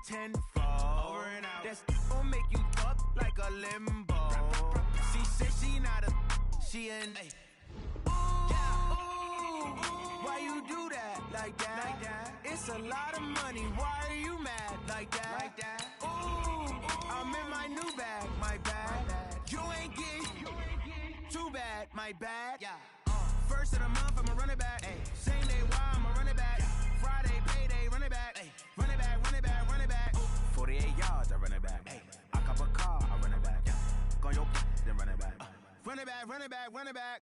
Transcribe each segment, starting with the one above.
tenfold. Over and out. That gon' make you fuck like a limbo. She said she not a, she an. Why you do that like that? It's a lot of money. Why are you mad like that? Ooh, I'm in my new bag, my bad. You ain't getting too bad, my bad. First of the month, I'ma run it back. Same day, why I'ma run it back. Friday, payday, run it back. Run it back, run it back, run it back. 48 yards, I run it back. I cop a car, I run it back. Go your then run it back. Run it back, run it back, run it back.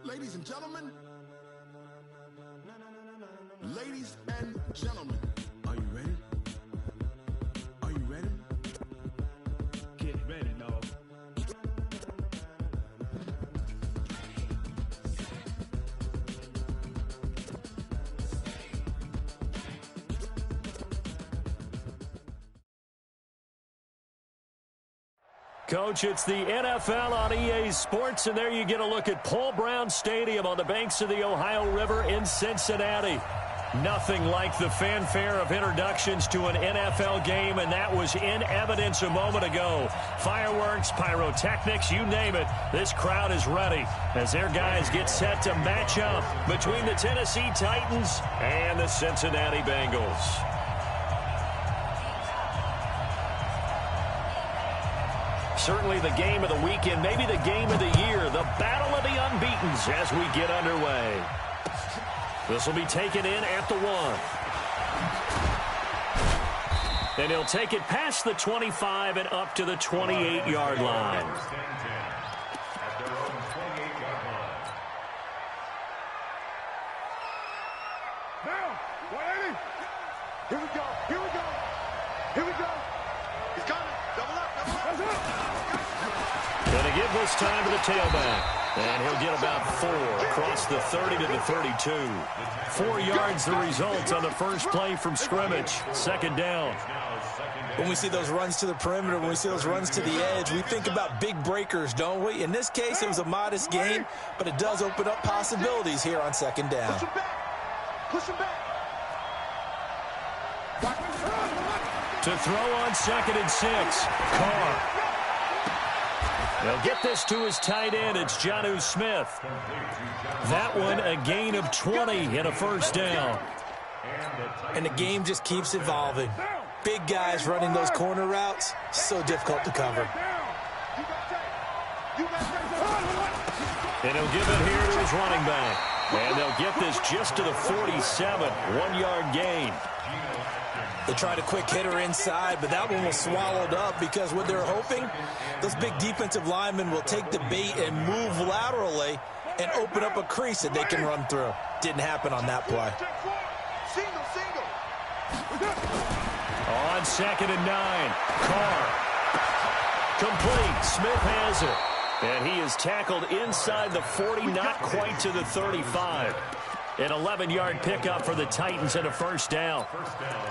Ladies and gentlemen, ladies and gentlemen, are you ready? Are you ready? Get ready, dog. Coach, it's the NFL on EA Sports, and there you get a look at Paul Brown Stadium on the banks of the Ohio River in Cincinnati. Nothing like the fanfare of introductions to an NFL game, and that was in evidence a moment ago. Fireworks, pyrotechnics, you name it. This crowd is ready as their guys get set to match up between the Tennessee Titans and the Cincinnati Bengals. Certainly the game of the weekend, maybe the game of the year, the battle of the unbeatens as we get underway. This will be taken in at the 1. And he'll take it past the 25 and up to the 28-yard line. Now, 180. Here we go, here we go, here we go. He's coming, double up, double up. Going to give this time to the tailback. And he'll get about 4 across the 30 to the 32. 4 yards the result on the first play from scrimmage. Second down. When we see those runs to the perimeter, when we see those runs to the edge, we think about big breakers, don't we? In this case, it was a modest gain, but it does open up possibilities here on second down. Push him back. Push him back. To throw on 2nd and 6. Carr. They'll get this to his tight end. It's Jonnu Smith. That one a gain of 20 and a first down. And the game just keeps evolving. Big guys running those corner routes, so difficult to cover. And he'll give it here to his running back. And they'll get this just to the 47. 1-yard gain. They tried a quick hitter inside, but that one was swallowed up because what they're hoping, those big defensive linemen will take the bait and move laterally and open up a crease that they can run through. Didn't happen on that play. Single, single. On 2nd and 9, Carr. Complete. Smith has it. And he is tackled inside the 40, not quite to the 35. An 11-yard pickup for the Titans and a first down.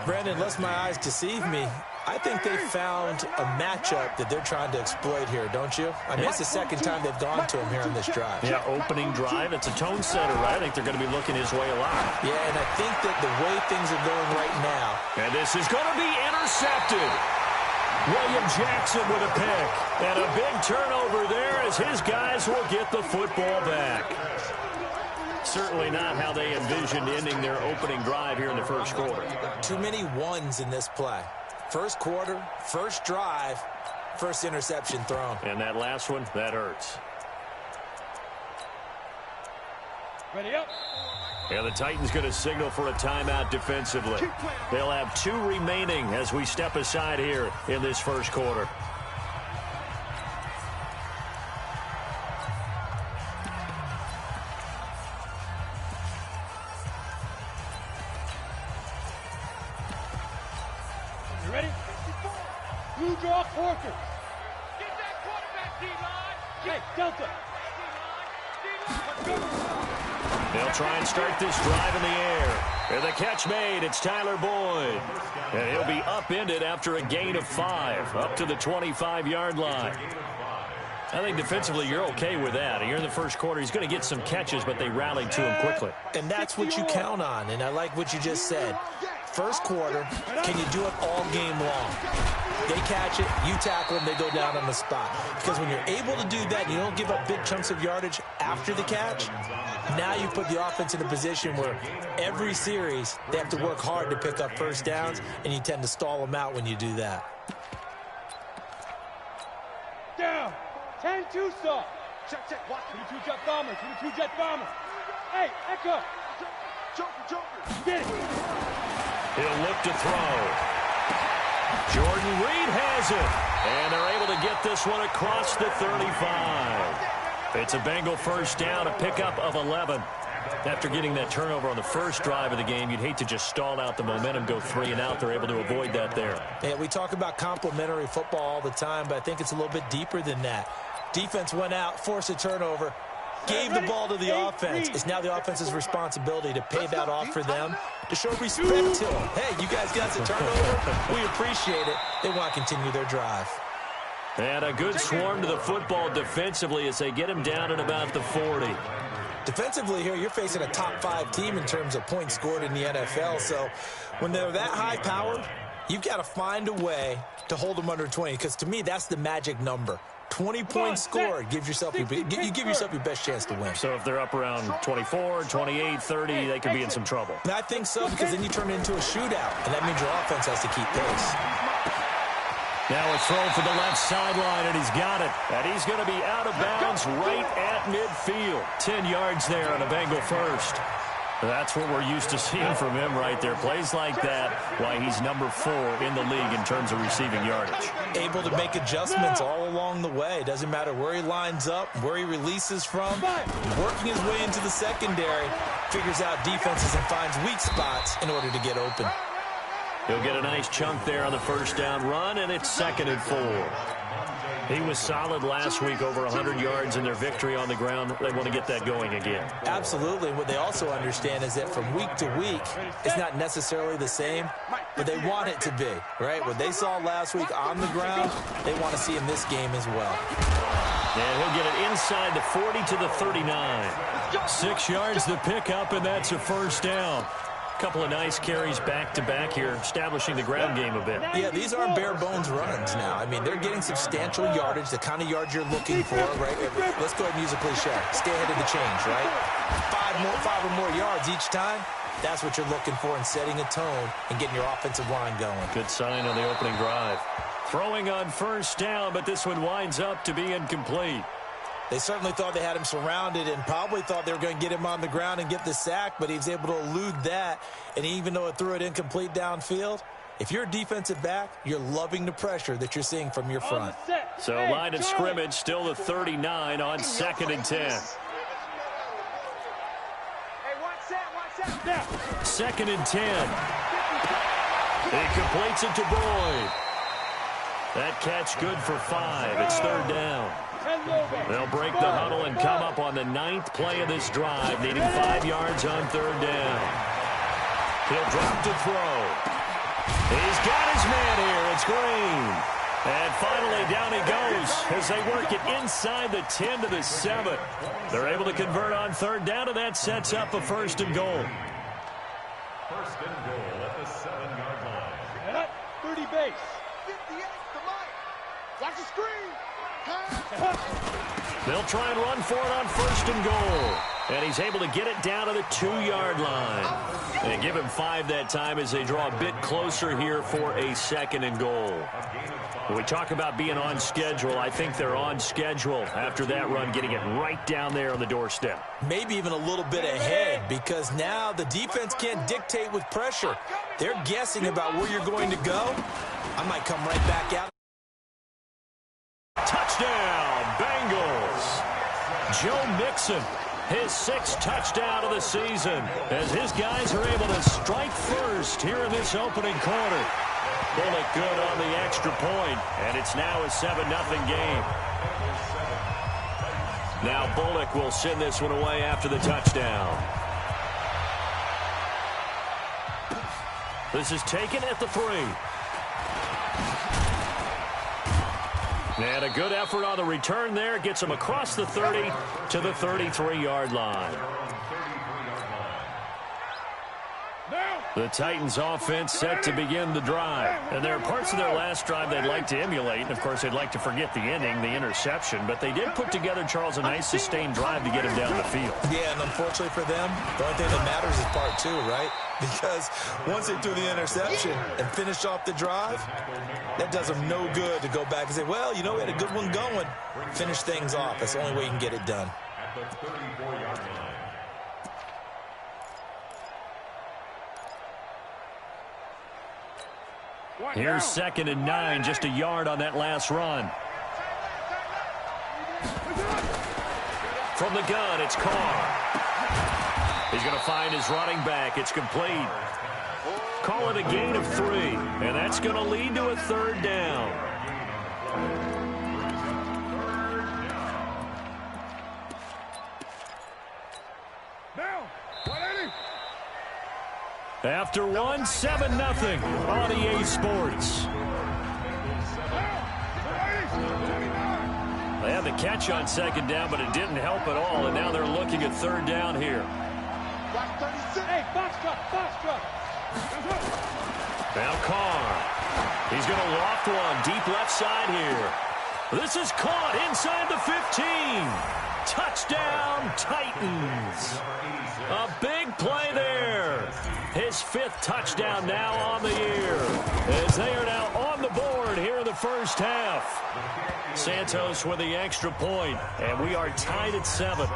Brandon, lest my eyes deceive me, I think they found a matchup that they're trying to exploit here, don't you? I mean, it's the second time they've gone to him here on this drive. Yeah, opening drive. It's a tone setter, right? I think they're going to be looking his way a lot. Yeah, and I think that the way things are going right now. And this is going to be intercepted. William Jackson with a pick. And a big turnover there as his guys will get the football back. Certainly not how they envisioned ending their opening drive here in the first quarter. Too many ones in this play. First quarter, first drive, first interception thrown. And that last one, that hurts. Ready up. And the Titans going to signal for a timeout defensively. They'll have 2 remaining as we step aside here in this first quarter. You ready? You draw quarter. Get that quarterback, D-line. Hey, Delta. They'll try and start this drive in the air. And the catch made. It's Tyler Boyd. And he'll be upended after a gain of 5, up to the 25-yard line. I think defensively you're okay with that. You're in the first quarter. He's going to get some catches, but they rallied to him quickly. And that's what you count on, and I like what you just said. First quarter, can you do it all game long? They catch it, you tackle them, they go down on the spot. Because when you're able to do that, you don't give up big chunks of yardage after the catch. Now you put the offense in a position where every series they have to work hard to pick up first downs, and you tend to stall them out when you do that. Down. 10-2 saw. Check. Watch. 22 jet bomber. 22 jet bomber. Hey, Echo. Joker. Get it. He'll look to throw. Jordan Reed has it. And they're able to get this one across the 35. It's a Bengal first down, a pickup of 11. After getting that turnover on the first drive of the game, you'd hate to just stall out the momentum, go 3 and out. They're able to avoid that there. Yeah, we talk about complementary football all the time, but I think it's a little bit deeper than that. Defense went out, forced a turnover, gave the ball to the offense. It's now the offense's responsibility to pay that off for them, to show respect to them. Hey, you guys got the turnover. We appreciate it. They want to continue their drive. And a good swarm to the football defensively as they get him down at about the 40. Defensively here, you're facing a top 5 team in terms of points scored in the NFL. So when they're that high-powered, you've got to find a way to hold them under 20. Because to me, that's the magic number. 20 points scored, you give yourself your best chance to win. So if they're up around 24, 28, 30, they could be in some trouble. And I think so, because then you turn it into a shootout, and that means your offense has to keep pace. Now a throw for the left sideline, and he's got it. And he's going to be out of bounds right at midfield. 10 yards there on a Bengal first. That's what we're used to seeing from him right there. Plays like that, why he's number 4 in the league in terms of receiving yardage. Able to make adjustments all along the way. Doesn't matter where he lines up, where he releases from. Working his way into the secondary, figures out defenses and finds weak spots in order to get open. He'll get a nice chunk there on the first down run, and it's 2nd and 4. He was solid last week, over 100 yards in their victory on the ground. They want to get that going again. Absolutely. What they also understand is that from week to week, it's not necessarily the same, but they want it to be, right? What they saw last week on the ground, they want to see in this game as well. And he'll get it inside the 40 to the 39. 6 yards the pickup, and that's a first down. Couple of nice carries back-to-back here, establishing the ground game a bit. Yeah, these aren't bare-bones runs now. I mean, they're getting substantial yardage, the kind of yards you're looking for, right? Let's go ahead and use a cliche. Stay ahead of the change, right? 5 or more yards each time. That's what you're looking for in setting a tone and getting your offensive line going. Good sign on the opening drive. Throwing on first down, but this one winds up to be incomplete. They certainly thought they had him surrounded and probably thought they were going to get him on the ground and get the sack, but he was able to elude that. And even though it threw it incomplete downfield, if you're a defensive back, you're loving the pressure that you're seeing from your front. So line of scrimmage, still the 39 on 2nd and 10. 2nd and 10. He completes it to Boyd. That catch good for 5. It's 3rd down. They'll break the huddle and come up on the 9th play of this drive, needing 5 yards on 3rd down. He'll drop to throw. He's got his man here. It's Green. And finally, down he goes as they work it inside the 10 to the 7. They're able to convert on 3rd down, and that sets up a 1st and goal. 1st and goal at the 7-yard line. 30 base. 58, come on. Watch the screen. They'll try and run for it on 1st and goal. And he's able to get it down to the 2-yard line. And give him 5 that time as they draw a bit closer here for a 2nd and goal. When we talk about being on schedule, I think they're on schedule after that run, getting it right down there on the doorstep. Maybe even a little bit ahead, because now the defense can't dictate with pressure. They're guessing about where you're going to go. I might come right back out. Touchdown, Bengals. Joe Mixon, his 6th touchdown of the season, as his guys are able to strike first here in this opening quarter. Bullock good on the extra point, and it's now a 7-0 game. Now Bullock will send this one away after the touchdown. This is taken at the 3. And a good effort on the return there. Gets them across the 30 to the 33-yard line. The Titans offense set to begin the drive. And there are parts of their last drive they'd like to emulate. And, of course, they'd like to forget the ending, the interception. But they did put together, Charles, a nice sustained drive to get him down the field. Yeah, and unfortunately for them, the only thing that matters is part two, right? Because once they threw the interception and finished off the drive, that does them no good to go back and say, well, you know, we had a good one going. Finish things off. That's the only way you can get it done. At the 34-yard line. Here's 2nd and 9, just a yard on that last run. From the gun, it's Carr. He's going to find his running back. It's complete. Call it a gain of 3, and that's going to lead to a 3rd down. After 1, 7-0 on EA Sports. They had the catch on 2nd down, but it didn't help at all, and now they're looking at 3rd down here. Hey, box truck. Now Carr. He's going to loft one deep left side here. This is caught inside the 15. Touchdown, Titans. A big play there. His 5th touchdown now on the year, as they are now on the board here in the first half. Santos with the extra point, and we are tied at 7.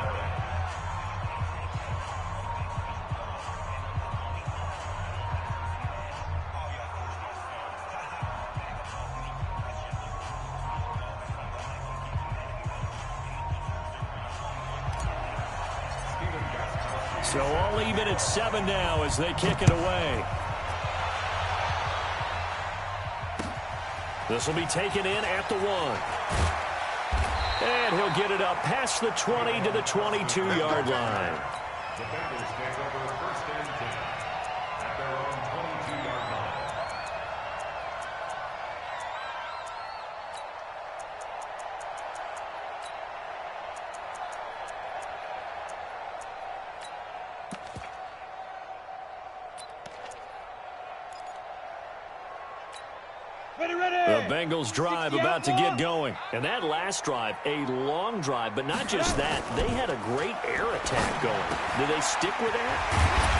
So all even at 7 now as they kick it away. This will be taken in at the 1. And he'll get it up past the 20 to the 22-yard line. The Bengals take over 1st and 10 at their own 22-yard line. The Bengals drive about to get going. And that last drive, a long drive, but not just that. They had a great air attack going. Do they stick with that?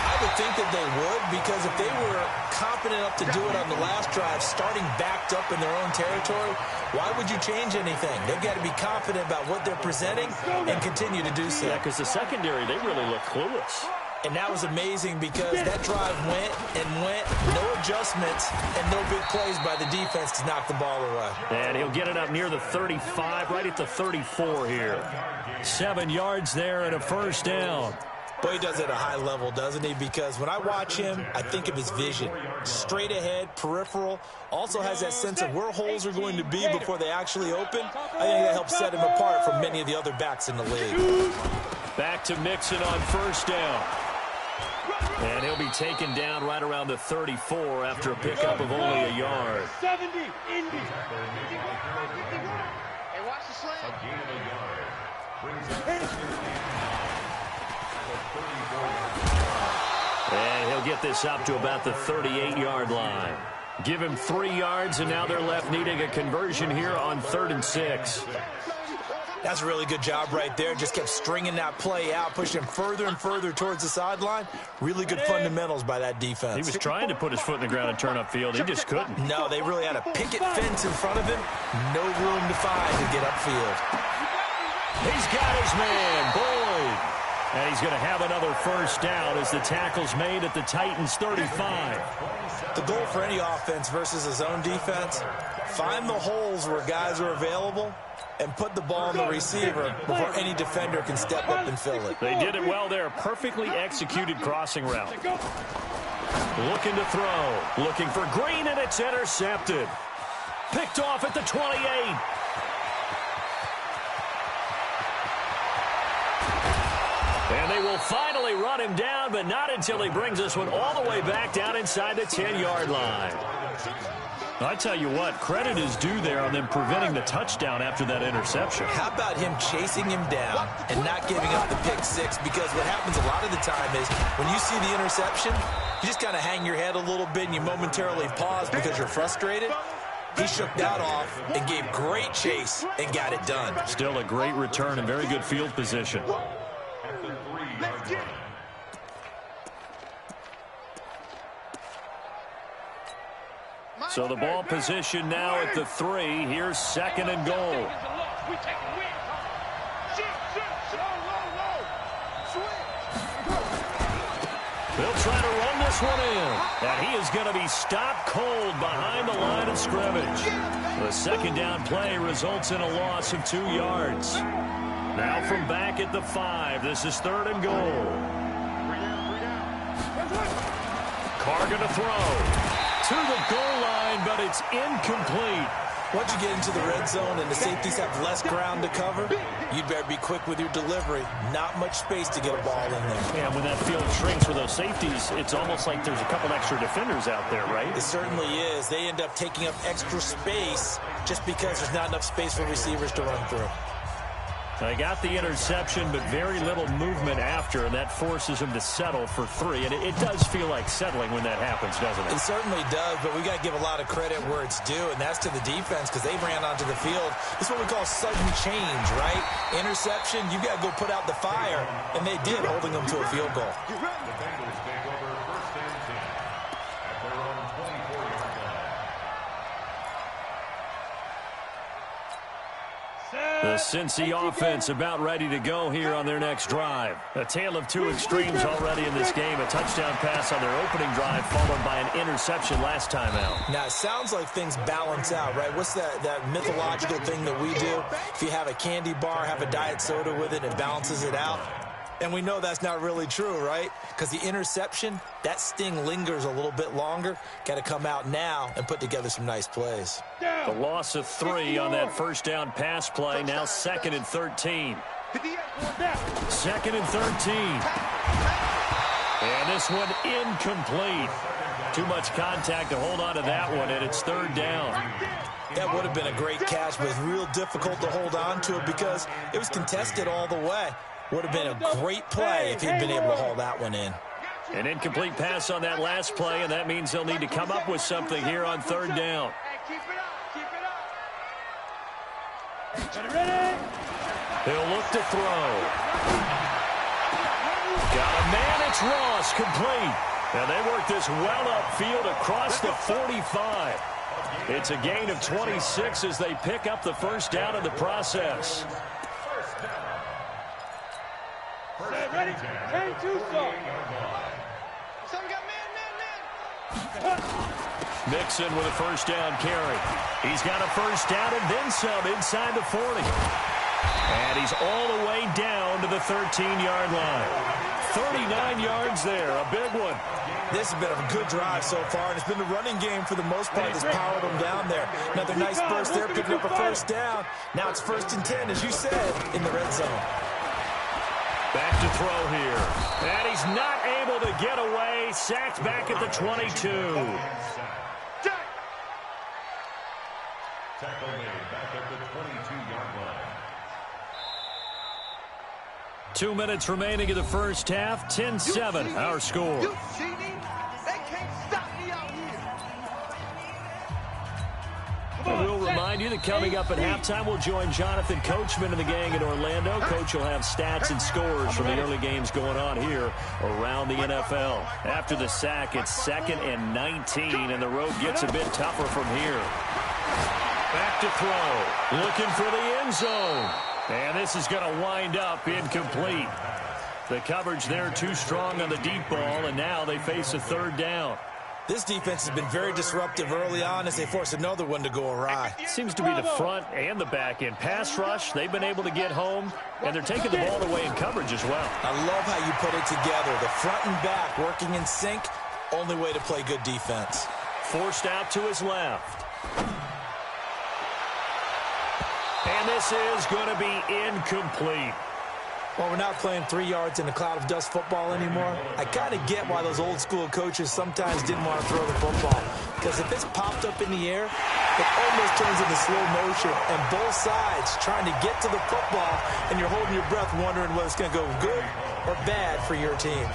I would think that they would, because if they were confident enough to do it on the last drive, starting backed up in their own territory, why would you change anything? They've got to be confident about what they're presenting and continue to do so. Yeah, because the secondary, they really look clueless. And that was amazing because that drive went and went, no adjustments, and no big plays by the defense to knock the ball away. And he'll get it up near the 35, right at the 34 here. 7 yards there and a first down. Boy, he does it at a high level, doesn't he? Because when I watch him, I think of his vision. Straight ahead, peripheral. Also has that sense of where holes are going to be before they actually open. I think that helps set him apart from many of the other backs in the league. Back to Mixon on first down. And he'll be taken down right around the 34 after a pickup of only a yard. 70, Indy. Hey, watch the slant. A gain of a yard. Brings up and he'll get this up to about the 38-yard line. Give him 3 yards, and now they're left needing a conversion here on 3rd and 6. That's a really good job right there. Just kept stringing that play out, pushing him further and further towards the sideline. Really good fundamentals by that defense. He was trying to put his foot in the ground and turn upfield. He just couldn't. No, they really had a picket fence in front of him. No room to find to get upfield. He's got his man, Boyd. And he's going to have another first down as the tackle's made at the Titans' 35. The goal for any offense versus his own defense, find the holes where guys are available and put the ball on the receiver before any defender can step up and fill it. They did it well there. Perfectly executed crossing route. Looking to throw. Looking for Green, and it's intercepted. Picked off at the 28. And they will finally run him down, but not until he brings this one all the way back down inside the 10-yard line. I tell you what, credit is due there on them preventing the touchdown after that interception. How about him chasing him down and not giving up the pick six? Because what happens a lot of the time is when you see the interception, you just kind of hang your head a little bit and you momentarily pause because you're frustrated. He shook that off and gave great chase and got it done. Still a great return and very good field position. So the ball position now at the 3. Here's 2nd and goal. They'll try to run this one in. And he is going to be stopped cold behind the line of scrimmage. The second down play results in a loss of 2 yards. Now from back at the 5, this is 3rd and goal. Carr going to throw to the goal line, but it's incomplete. Once you get into the red zone and the safeties have less ground to cover, you'd better be quick with your delivery. Not much space to get a ball in there. And when that field shrinks for those safeties, it's almost like there's a couple extra defenders out there, right? It certainly is. They end up taking up extra space just because there's not enough space for receivers to run through. They got the interception, but very little movement after, and that forces him to settle for 3. And it does feel like settling when that happens, doesn't it? It certainly does, but we got to give a lot of credit where it's due, and that's to the defense because they ran onto the field. This is what we call sudden change, right? Interception, you got to go put out the fire, and they did, holding them to a field goal. The Bengals take over 1st and 10 at their own 24-yard line. The Cincy offense about ready to go here on their next drive. A tale of 2 extremes already in this game. A touchdown pass on their opening drive followed by an interception last time out. Now, it sounds like things balance out, right? What's that mythological thing that we do? If you have a candy bar, have a diet soda with it, it balances it out. And we know that's not really true, right? Because the interception, that sting lingers a little bit longer. Got to come out now and put together some nice plays. The loss of 3 on that first down pass play. Now 2nd and 13. 2nd and 13. And this one incomplete. Too much contact to hold on to that one, and it's 3rd down. That would have been a great catch, but it's real difficult to hold on to it because it was contested all the way. Would have been a great play if he'd been able to haul that one in. An incomplete pass on that last play, and that means they'll need to come up with something here on 3rd down. He'll look to throw. Got a man, it's Ross, complete. And they work this well upfield across the 45. It's a gain of 26 as they pick up the first down in the process. Ready? 10-2 stop. Mixon with a first down carry. He's got a first down and then some inside the 40. And he's all the way down to the 13-yard line. 39 yards there, a big one. This has been a good drive so far, and it's been the running game for the most part that's powered them down there. Another nice burst there, picking up a first down. Now it's 1st and 10, as you said, in the red zone. Back to throw here. And he's not able to get away. Sacked back at the 22. Tackle made back at the 22-yard line. 2 minutes remaining in the first half. 10-7, our score. We'll remind you that coming up at halftime, we'll join Jonathan Coachman and the gang in Orlando. Coach will have stats and scores from the early games going on here around the NFL. After the sack, it's 2nd and 19, and the road gets a bit tougher from here. Back to throw. Looking for the end zone. And this is going to wind up incomplete. The coverage there too strong on the deep ball, and now they face a 3rd down. This defense has been very disruptive early on as they force another one to go awry. Seems to be the front and the back end. Pass rush, they've been able to get home, and they're taking the ball away in coverage as well. I love how you put it together. The front and back working in sync, only way to play good defense. Forced out to his left. And this is going to be incomplete. Well, we're not playing 3 yards in a cloud of dust football anymore. I kind of get why those old school coaches sometimes didn't want to throw the football. Because if it's popped up in the air, it almost turns into slow motion. And both sides trying to get to the football, and you're holding your breath wondering whether it's going to go good or bad for your team.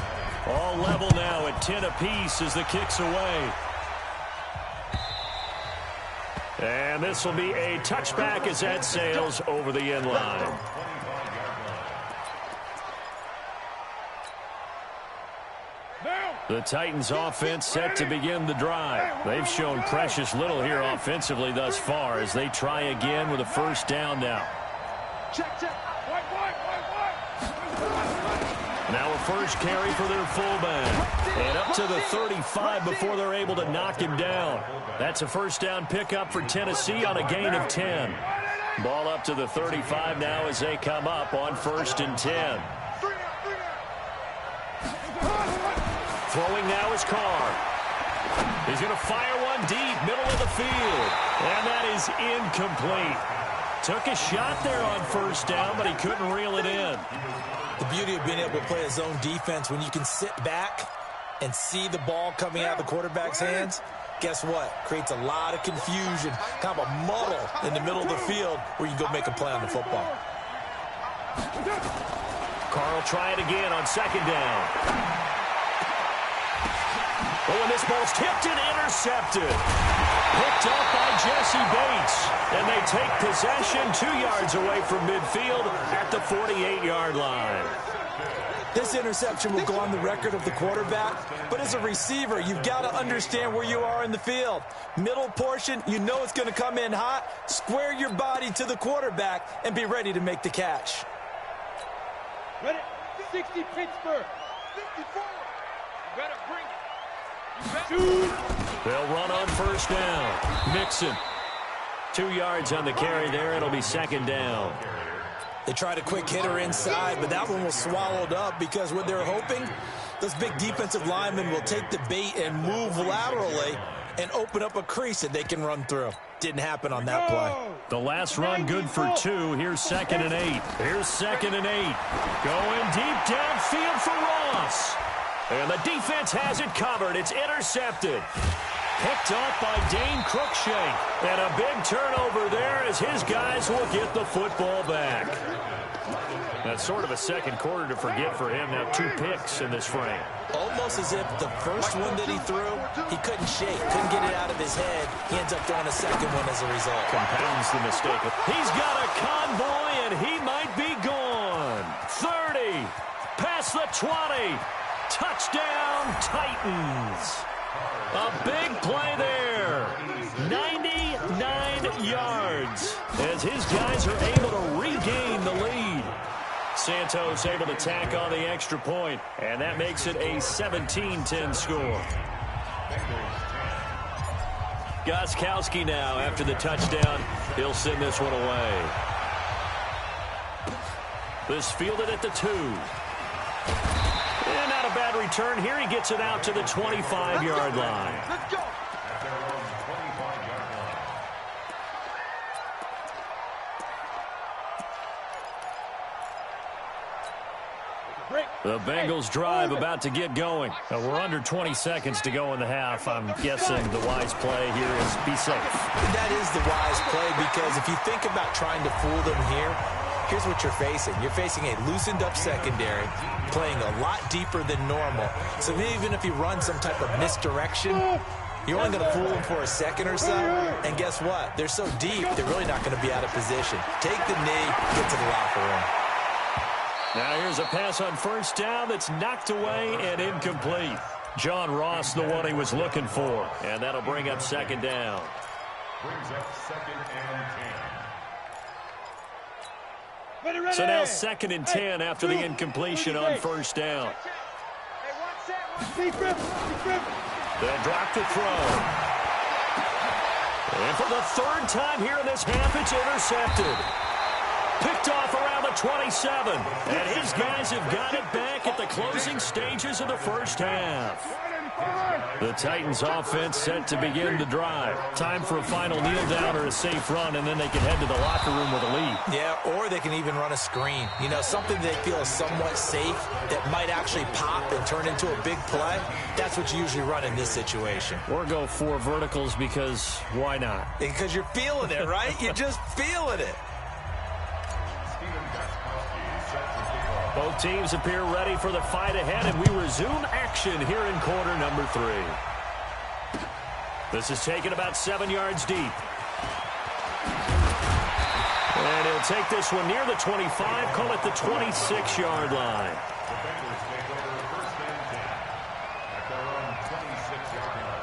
All level now at 10 apiece as the kick's away. And this will be a touchback as that sails over the end line. The Titans offense set to begin the drive. They've shown precious little here offensively thus far as they try again with a first down now. Now a first carry for their fullback. And up to the 35 before they're able to knock him down. That's a first down pickup for Tennessee on a gain of 10. Ball up to the 35 now as they come up on 1st and 10. Throwing now is Carr. He's going to fire one deep, middle of the field. And that is incomplete. Took a shot there on first down, but he couldn't reel it in. The beauty of being able to play a zone defense when you can sit back and see the ball coming out of the quarterback's hands, guess what? Creates a lot of confusion, kind of a muddle in the middle of the field where you go make a play on the football. Carr will try it again on 2nd down. Oh, and this ball's tipped and intercepted. Picked up by Jesse Bates. And they take possession 2 yards away from midfield at the 48-yard line. This interception will go on the record of the quarterback, but as a receiver, you've got to understand where you are in the field. Middle portion, you know it's going to come in hot. Square your body to the quarterback and be ready to make the catch. Ready? 60 Pittsburgh. 54. You better bring it. They'll run on first down. Mixon. 2 yards on the carry there. It'll be 2nd down. They tried a quick hitter inside, but that one was swallowed up because what they're hoping, those big defensive linemen will take the bait and move laterally and open up a crease that they can run through. Didn't happen on that play. The last run good for 2. Here's 2nd and 8. Here's 2nd and 8. Going deep downfield for Ross. And the defense has it covered. It's intercepted. Picked up by Dane Cruikshank. And a big turnover there as his guys will get the football back. That's sort of a second quarter to forget for him. Now 2 picks in this frame. Almost as if the first one that he threw, he couldn't shake, couldn't get it out of his head. He ends up throwing a second one as a result. Compounds the mistake. He's got a convoy, and he might be gone. 30. Past the 20. Touchdown, Titans. A big play there. 99 yards as his guys are able to regain the lead. Santos able to tack on the extra point, and that makes it a 17-10 score. Gostkowski now after the touchdown. He'll send this one away. This fielded at the 2. And not a bad return here. He gets it out to the 25-yard line. Let's go. The Bengals drive about to get going. We're under 20 seconds to go in the half. I'm guessing the wise play here is be safe. That is the wise play because if you think about trying to fool them here, here's what you're facing. You're facing a loosened up secondary, playing a lot deeper than normal. So even if you run some type of misdirection, you're only going to fool them for a second or so. And guess what? They're so deep, they're really not going to be out of position. Take the knee, get to the locker room. Now here's a pass on first down that's knocked away and incomplete. John Ross, the one he was looking for. And that'll bring up 2nd down. Brings up 2nd and 10. So now 2nd and 10 after the incompletion on first down. Hey, They'll drop the throw. And for the 3rd time here in this half, it's intercepted. Picked off around the 27. And his guys have got it back at the closing stages of the first half. The Titans offense set to begin the drive. Time for a final kneel down or a safe run, and then they can head to the locker room with a lead. Yeah, or they can even run a screen. You know, something they feel is somewhat safe that might actually pop and turn into a big play. That's what you usually run in this situation. Or go 4 verticals because why not? Because you're feeling it, right? You're just feeling it. Both teams appear ready for the fight ahead, and we resume action here in quarter number 3. This is taken about 7 yards deep. And he'll take this one near the 25, call it the 26-yard line. Defenders take over first and 10 at their own 26-yard line.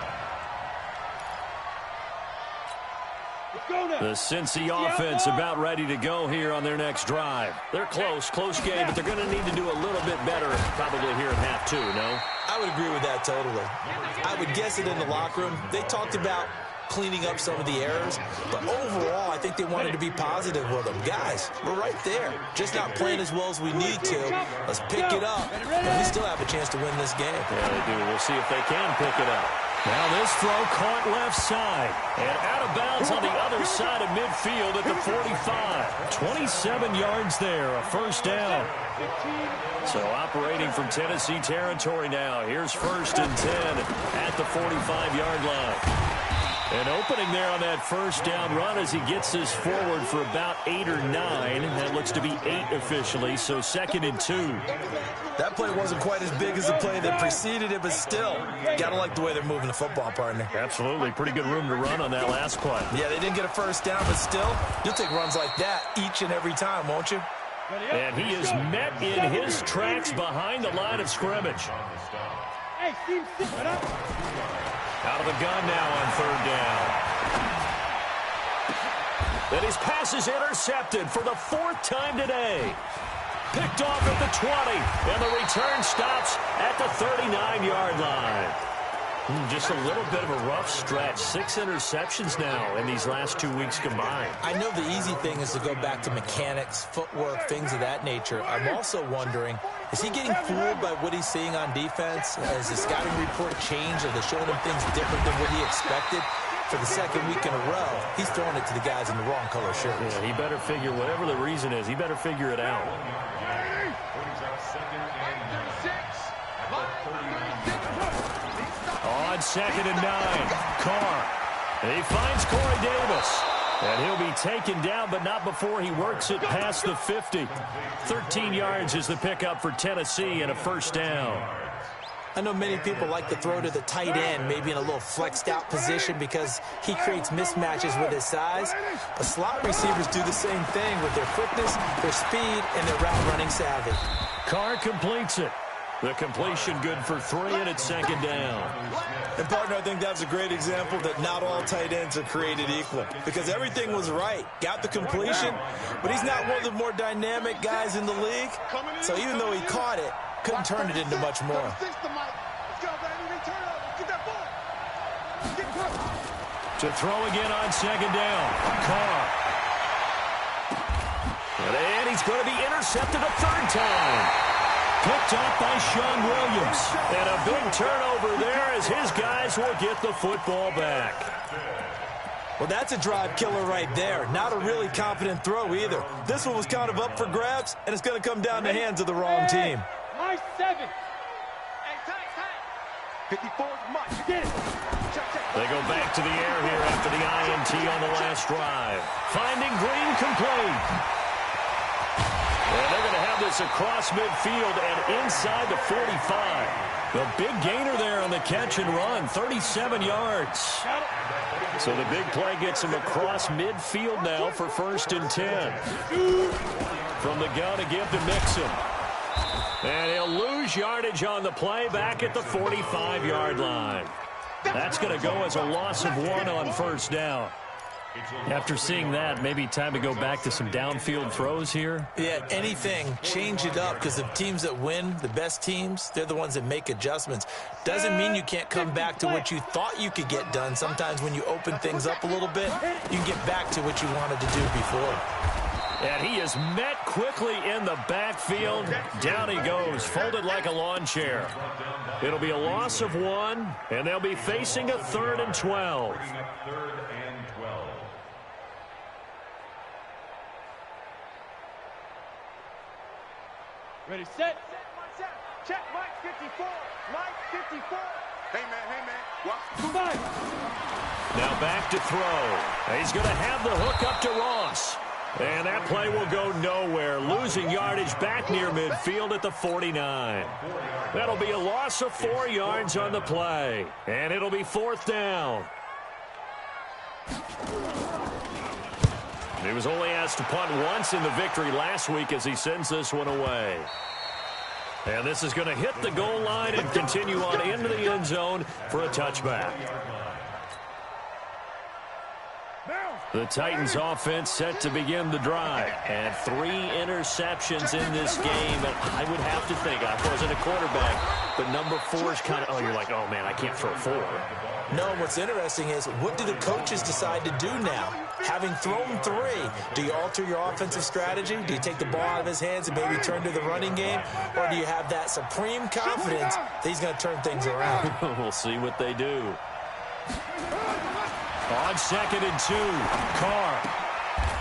The Cincy offense about ready to go here on their next drive. They're close game, but they're going to need to do a little bit better probably here in half 2, no? I would agree with that totally. I would guess it in the locker room. They talked about cleaning up some of the errors, but overall, I think they wanted to be positive with them. Guys, we're right there. Just not playing as well as we need to. Let's pick it up, and we still have a chance to win this game. Yeah, they do. We'll see if they can pick it up. Now this throw caught left side and out of bounds on the other side of midfield at the 45. 27 yards there, a first down. So operating from Tennessee territory now. Here's first and 10 at the 45-yard line. An opening there on that first down run as he gets this forward for about 8 or 9. That looks to be 8 officially, so second and 2. That play wasn't quite as big as the play that preceded it, but still, gotta like the way they're moving the football, partner. Absolutely. Pretty good room to run on that last play. Yeah, they didn't get a first down, but still, you'll take runs like that each and every time, won't you? And he is met in his tracks behind the line of scrimmage. Hey, Steve, sit up. Out of the gun now on third down. And his pass is intercepted for the 4th time today. Picked off at the 20, and the return stops at the 39-yard line. Just a little bit of a rough stretch. 6 interceptions now in these last 2 weeks combined. I know the easy thing is to go back to mechanics, footwork, things of that nature. I'm also wondering, is he getting fooled by what he's seeing on defense? Has the scouting report changed? Are they showing him things different than what he expected? For the 2nd week in a row, he's throwing it to the guys in the wrong color shirts. Yeah, he better figure, whatever the reason is, he better figure it out. On 2nd and 9, Carr. He finds Corey Davis. And he'll be taken down, but not before he works it past the 50. 13 yards is the pickup for Tennessee and a first down. I know many people like to throw to the tight end, maybe in a little flexed out position because he creates mismatches with his size. But slot receivers do the same thing with their quickness, their speed, and their route running savvy. Carr completes it. The completion good for 3, and it's 2nd down. And, partner, I think that's a great example that not all tight ends are created equal because everything was right. Got the completion, but he's not one of the more dynamic guys in the league. So even though he caught it, couldn't turn it into much more. To throw again on 2nd down. Carr. And he's going to be intercepted a 3rd time. Picked off by Sean Williams. And a big turnover there as his guys will get the football back. Well, that's a drive killer right there. Not a really confident throw either. This one was kind of up for grabs, and it's going to come down the hands of the wrong team. My 7. Hey, time. 54 is much. You get it. They go back to the air here after the INT on the last drive. Finding Green complete. And they're going to have this across midfield and inside the 45. The big gainer there on the catch and run, 37 yards. So the big play gets him across midfield now for 1st and 10. From the gun again to Mixon. And he'll lose yardage on the play back at the 45-yard line. That's going to go as a loss of 1 on 1st down. After seeing that, maybe time to go back to some downfield throws here. Yeah, anything. Change it up because the teams that win, the best teams, they're the ones that make adjustments. Doesn't mean you can't come back to what you thought you could get done. Sometimes when you open things up a little bit, you can get back to what you wanted to do before. And he is met quickly in the backfield. Down he goes, folded like a lawn chair. It'll be a loss of 1, and they'll be facing a 3rd and 12. Ready, set. Check, Mike 54. Mike 54. Hey, man. Watch. Now back to throw. He's going to have the hook up to Ross. And that play will go nowhere, losing yardage back near midfield at the 49. That'll be a loss of 4 yards on the play. And it'll be 4th down. He was only asked to punt once in the victory last week as he sends this one away. And this is going to hit the goal line and continue on into the end zone for a touchback. The Titans offense set to begin the drive. And 3 interceptions in this game. And I would have to think, I wasn't a quarterback, but number 4 is kind of, you're like, oh, man, I can't throw 4. No, what's interesting is, what do the coaches decide to do now? Having thrown 3, do you alter your offensive strategy? Do you take the ball out of his hands and maybe turn to the running game? Or do you have that supreme confidence that he's going to turn things around? We'll see what they do. On 2nd and 2, Carr.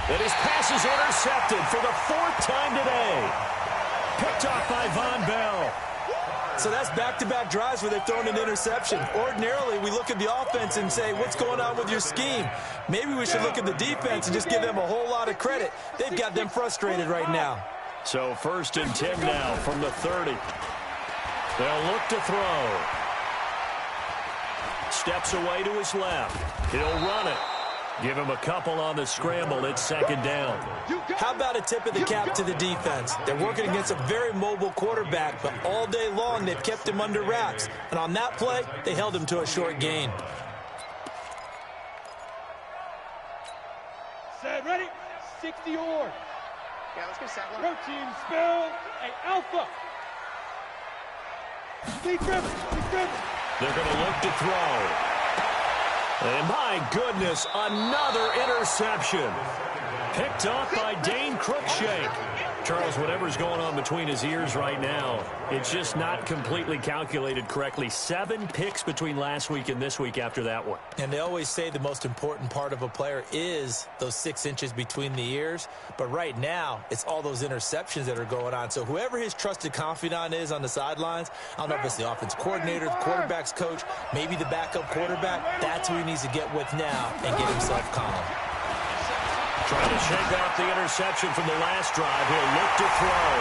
And his pass is intercepted for the 4th time today. Picked off by Von Bell. So that's back-to-back drives where they've thrown an interception. Ordinarily, we look at the offense and say, what's going on with your scheme? Maybe we should look at the defense and just give them a whole lot of credit. They've got them frustrated right now. So 1st and 10 now from the 30. They'll look to throw. Steps away to his left. He'll run it. Give him a couple on the scramble. It's 2nd down. How about a tip of the cap to the defense? They're working against a very mobile quarterback, but all day long they've kept him under wraps. And on that play, they held him to a short gain. Set, ready? 60 or. Yeah, let's go set one. Protein spill. Hey, Alpha. Speed driven. They're going to look to throw. And my goodness, another interception. Picked off by Dane Cruikshank. Charles, whatever's going on between his ears right now, it's just not completely calculated correctly. 7 picks between last week and this week after that one. And they always say the most important part of a player is those 6 inches between the ears. But right now, it's all those interceptions that are going on. So whoever his trusted confidant is on the sidelines, I don't know if it's the offensive coordinator, the quarterback's coach, maybe the backup quarterback, that's who he needs to get with now and get himself calm. Trying to shake off the interception from the last drive. He'll look to throw.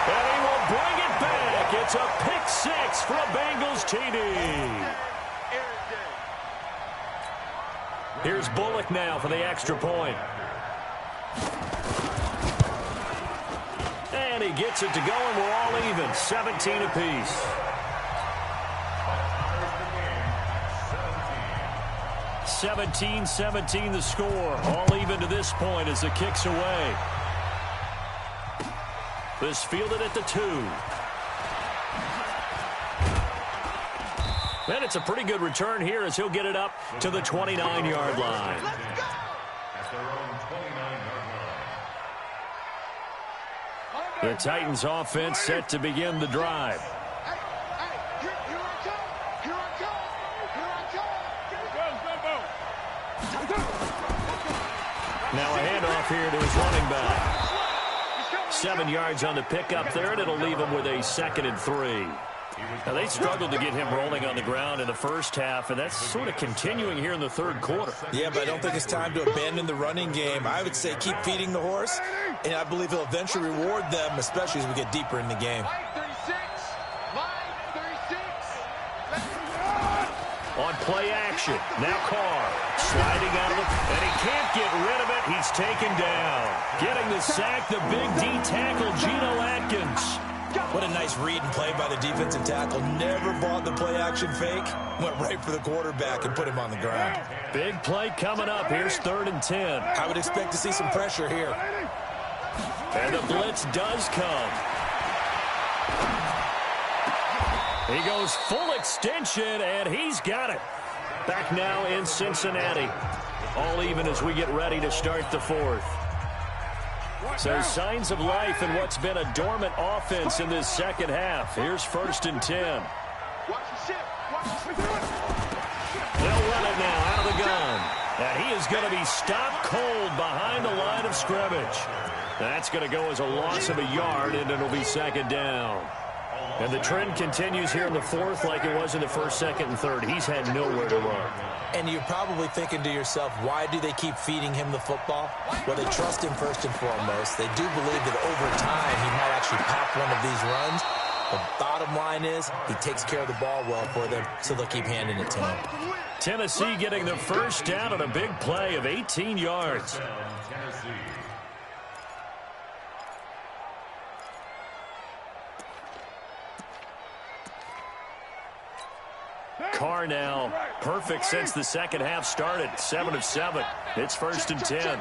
And he will bring it back. It's a pick 6 for a Bengals TD. Here's Bullock now for the extra point. And he gets it to go, and we're all even. 17 apiece. 17-17 the score. All even to this point as the kick's away. This fielded at the 2. And it's a pretty good return here as he'll get it up to the 29-yard line. The Titans offense set to begin the drive. Now a handoff here to his running back. 7 yards on the pickup there, and it'll leave him with a 2nd and 3. Now, they struggled to get him rolling on the ground in the first half, and that's sort of continuing here in the 3rd quarter. Yeah, but I don't think it's time to abandon the running game. I would say keep feeding the horse, and I believe he'll eventually reward them, especially as we get deeper in the game. On play action, now Carr sliding out of it, and he can't get rid of it. He's taken down. Getting the sack, the big D tackle, Geno Atkins. What a nice read and play by the defensive tackle. Never bought the play action fake. Went right for the quarterback and put him on the ground. Big play coming up. Here's 3rd and 10. I would expect to see some pressure here. And the blitz does come. He goes full extension, and he's got it. Back now in Cincinnati. All even as we get ready to start the 4th. So signs of life in what's been a dormant offense in this second half. Here's 1st and 10. They'll run it now out of the gun. And he is going to be stopped cold behind the line of scrimmage. That's going to go as a loss of a yard, and it'll be 2nd down. And the trend continues here in the 4th like it was in the 1st, 2nd, and 3rd. He's had nowhere to run. And you're probably thinking to yourself, why do they keep feeding him the football? Well, they trust him first and foremost. They do believe that over time he might actually pop one of these runs. The bottom line is he takes care of the ball well for them, so they'll keep handing it to him. Tennessee getting the 1st down on a big play of 18 yards. Carr now perfect since the second half started. 7 of 7. It's 1st and 10.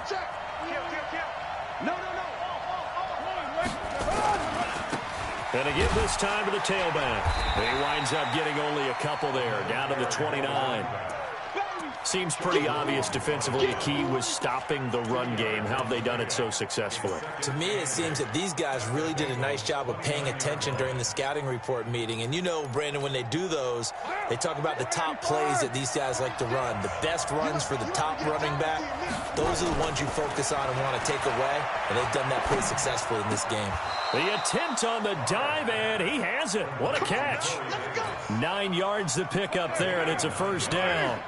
And again this time to the tailback. He winds up getting only a couple there, down to the 29. Seems pretty obvious defensively the key was stopping the run game. How have they done it so successfully? To me, it seems that these guys really did a nice job of paying attention during the scouting report meeting. And you know, Brandon, when they do those, they talk about the top plays that these guys like to run. The best runs for the top running back, those are the ones you focus on and want to take away. And they've done that pretty successfully in this game. The attempt on the dive, and he has it. What a catch. 9 yards to pick up there, and it's a 1st down.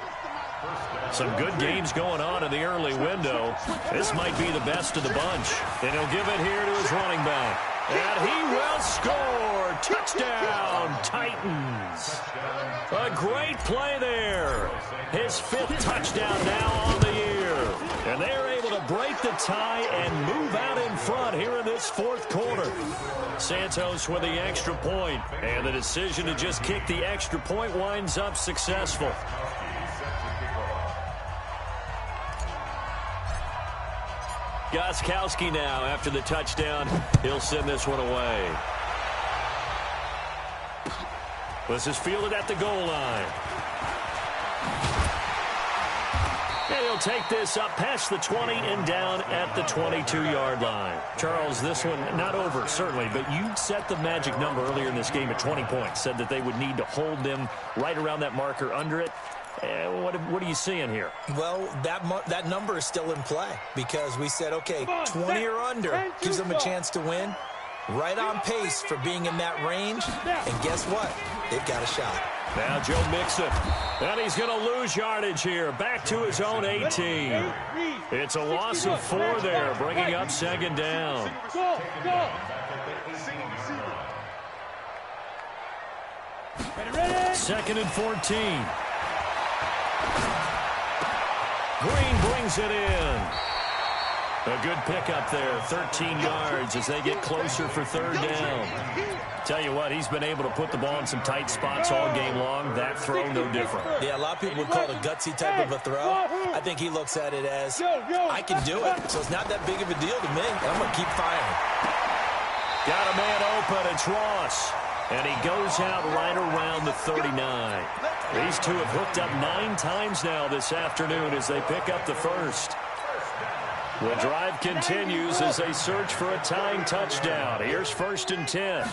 Some good games going on in the early window. This might be the best of the bunch. And he'll give it here to his running back. And he will score. Touchdown, Titans. A great play there. His 5th touchdown now on the year. And they're able to break the tie and move out in front here in this 4th quarter. Santos with the extra point. And the decision to just kick the extra point winds up successful. Gostkowski now after the touchdown. He'll send this one away. This is fielded at the goal line. And he'll take this up past the 20 and down at the 22-yard line. Charles, this one not over, certainly, but you set the magic number earlier in this game at 20 points. Said that they would need to hold them right around that marker under it. What are you seeing here? Well, that number is still in play because we said, okay, 20 or under gives them a chance to win. Right on pace for being in that range. And guess what? They've got a shot. Now Joe Mixon. And he's going to lose yardage here. Back to his own 18. It's a loss of 4 there, bringing up 2nd down. 2nd and 14. Green brings it in. A good pickup there, 13 yards as they get closer for 3rd down. Tell you what, he's been able to put the ball in some tight spots all game long. That throw, no different. Yeah, a lot of people would call it a gutsy type of a throw. I think he looks at it as, I can do it, so it's not that big of a deal to me. I'm going to keep firing. Got a man open, it's Ross. And he goes out right around the 39. These two have hooked up 9 times now this afternoon as they pick up the 1st. The drive continues as they search for a tying touchdown. Here's 1st and 10.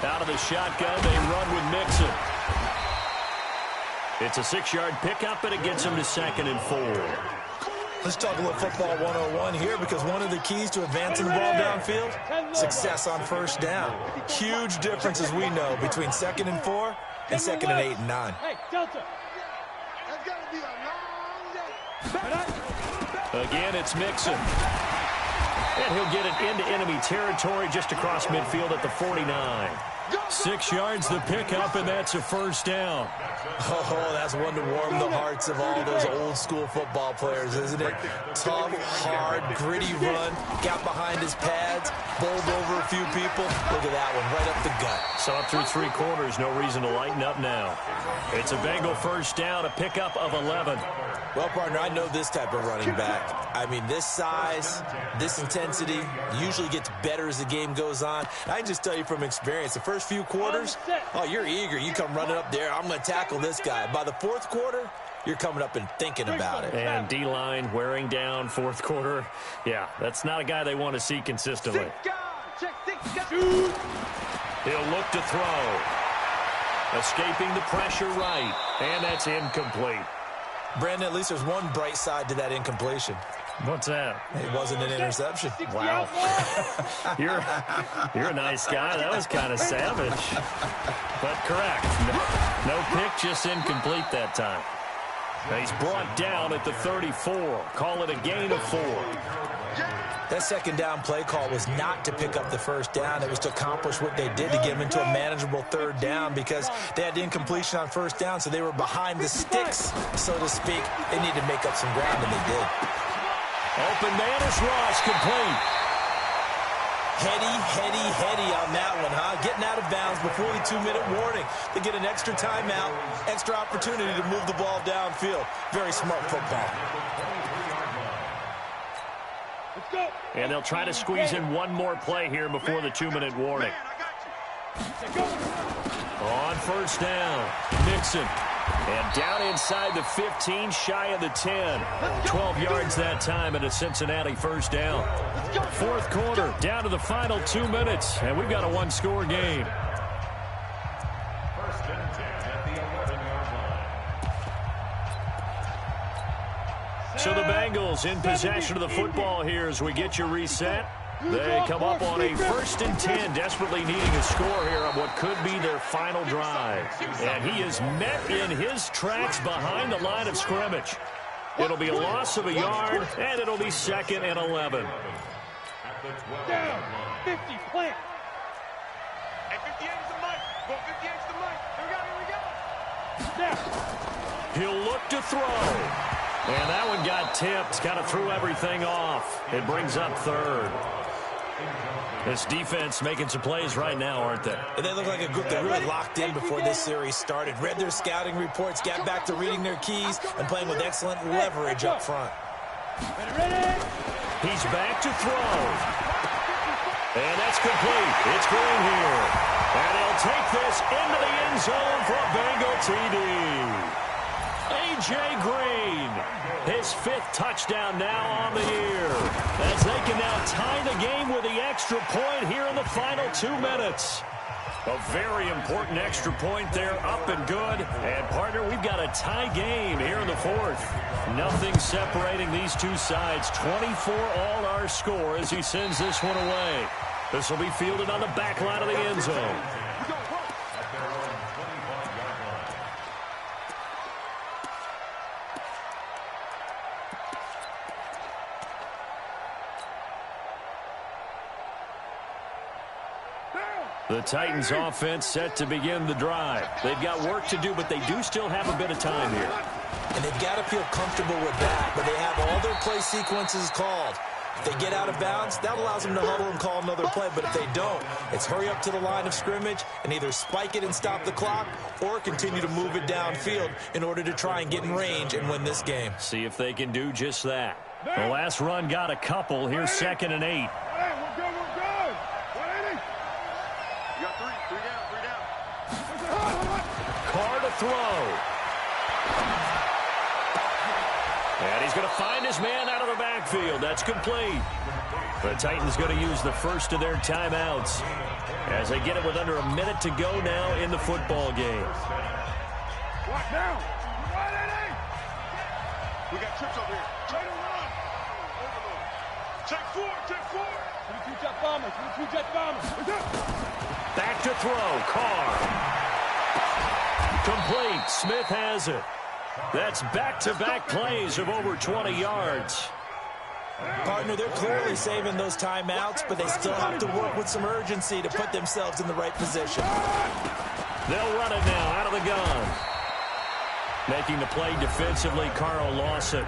Out of the shotgun, they run with Mixon. It's a 6-yard pickup, and it gets them to 2nd and 4. Let's talk a little football 101 here because one of the keys to advancing the ball downfield, success on 1st down. Huge difference, as we know, between 2nd and 4 and 2nd and 8 and 9. Again, it's Mixon. And he'll get it into enemy territory just across midfield at the 49. 6 yards the pickup, and that's a 1st down. Oh, that's one to warm the hearts of all those old-school football players, isn't it? Tough, hard, gritty run, got behind his pads, bowled over a few people. Look at that one, right up the gut. Saw it through 3 quarters, no reason to lighten up now. It's a Bengal 1st down, a pickup of 11. Well, partner, I know this type of running back. I mean, this size, this intensity usually gets better as the game goes on. I can just tell you from experience, the first few quarters, oh, you're eager. You come running up there, I'm going to tackle this guy. By the 4th quarter, you're coming up and thinking about it. And D-line wearing down fourth quarter. Yeah, that's not a guy they want to see consistently. He'll look to throw. Escaping the pressure right. And that's incomplete. Brandon, at least there's one bright side to that incompletion. What's that? It wasn't an interception. Wow. You're a nice guy. That was kind of savage. But correct. No pick, just incomplete that time. He's brought down at the 34. Call it a gain of 4. That second down play call was not to pick up the first down. It was to accomplish what they did to get them into a manageable third down because they had incompletion on first down, so they were behind the sticks, so to speak. They needed to make up some ground, and they did. Open man is Ross, complete. Heady on that one, huh? Getting out of bounds before the 2-minute warning. They get an extra timeout, extra opportunity to move the ball downfield. Very smart football. And they'll try to squeeze in one more play here before the 2-minute warning. On first down, Mixon. And down inside the 15, shy of the 10. 12 yards that time and a Cincinnati first down. Fourth quarter, down to the final 2 minutes, and we've got a one-score game. First and 10 at the 11-yard line. So the Bengals in possession of the football here as we get you reset. They come up on a 1st and 10, desperately needing a score here on what could be their final drive. And he is met in his tracks behind the line of scrimmage. It'll be a loss of a yard, and it'll be 2nd and 11. Down, 50, plant. Hey, 58's the mic. Well, 58's the mic. Here we go. Now. He'll look to throw. And that one got tipped, kind of threw everything off. It brings up 3rd. This defense making some plays right now, aren't they? They look like a group that really locked in before this series started. Read their scouting reports, got back to reading their keys, and playing with excellent leverage up front. He's back to throw. And that's complete. It's Green here. And he'll take this into the end zone for a Bengal TD. A.J. Green, his 5th touchdown now on the year, as they can now tie the game with the extra point here in the final 2 minutes. A very important extra point there, up and good. And, partner, we've got a tie game here in the 4th. Nothing separating these two sides. 24 all our score as he sends this one away. This will be fielded on the back line of the end zone. The Titans offense set to begin the drive. They've got work to do, but they do still have a bit of time here. And they've got to feel comfortable with that, but they have all their play sequences called. If they get out of bounds, that allows them to huddle and call another play, but if they don't, it's hurry up to the line of scrimmage and either spike it and stop the clock or continue to move it downfield in order to try and get in range and win this game. See if they can do just that. The last run got a couple. Here's 2nd and 8. Carr to throw. And he's going to find his man out of the backfield. That's complete. The Titans going to use the first of their timeouts as they get it with under a minute to go now in the football game. Now. We got trips over here. Try to run. Check 4. 22 jet bombers. 22 jet bombers. Back to throw. Carr. Complete. Smith has it. That's back-to-back plays of over 20 yards. Partner, they're clearly saving those timeouts, but they still have to work with some urgency to put themselves in the right position. They'll run it now out of the gun. Making the play defensively, Carl Lawson.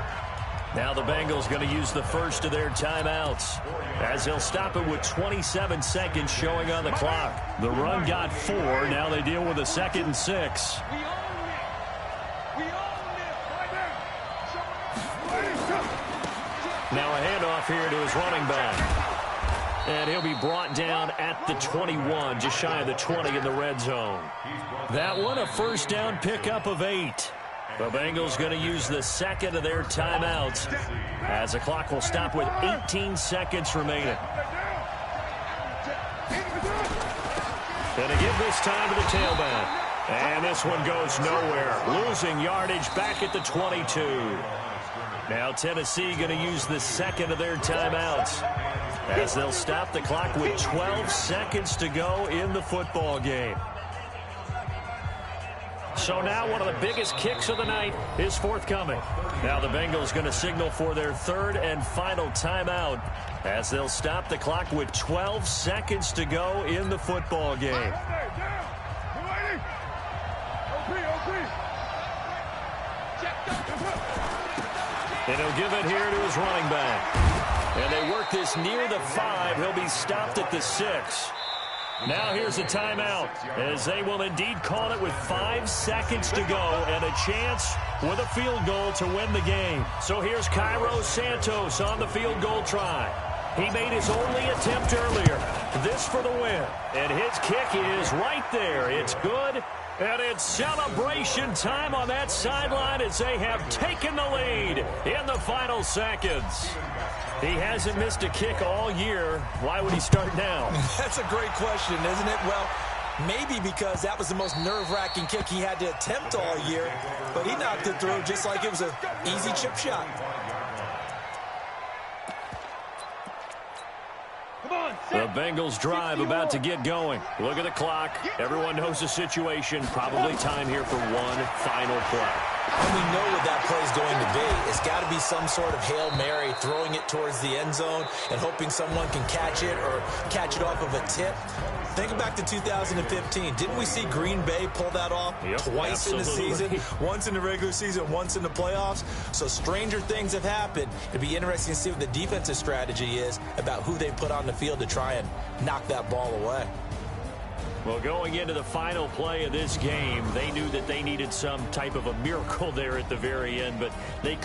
Now the Bengals going to use the first of their timeouts as they'll stop it with 27 seconds showing on the clock. The run got 4. Now they deal with a 2nd and 6. Now a handoff here to his running back. And he'll be brought down at the 21, just shy of the 20 in the red zone. That one, a first down pickup of 8. The Bengals going to use the second of their timeouts as the clock will stop with 18 seconds remaining. Going to give this time to the tailback. And this one goes nowhere. Losing yardage back at the 22. Now Tennessee going to use the second of their timeouts as they'll stop the clock with 12 seconds to go in the football game. So now one of the biggest kicks of the night is forthcoming. Now the Bengals going to signal for their third and final timeout as they'll stop the clock with 12 seconds to go in the football game. And he'll give it here to his running back. And they work this near the 5. He'll be stopped at the 6. Now here's a timeout as they will indeed call it with 5 seconds to go and a chance with a field goal to win the game. So here's Cairo Santos on the field goal try. He made his only attempt earlier. This for the win. And his kick is right there. It's good. And it's celebration time on that sideline as they have taken the lead in the final seconds. He hasn't missed a kick all year. Why would he start now? That's a great question, isn't it? Well, maybe because that was the most nerve-wracking kick he had to attempt all year, but he knocked it through just like it was an easy chip shot. The Bengals drive about to get going. Look at the clock. Everyone knows the situation. Probably time here for one final play. And we know what that play is going to be. It's got to be some sort of Hail Mary, throwing it towards the end zone and hoping someone can catch it or catch it off of a tip. Think back to 2015. Didn't we see Green Bay pull that off twice in the season? Once in the regular season, once in the playoffs. So stranger things have happened. It'd be interesting to see what the defensive strategy is about who they put on the field to try and knock that ball away. Well, going into the final play of this game, they knew that they needed some type of a miracle there at the very end, but they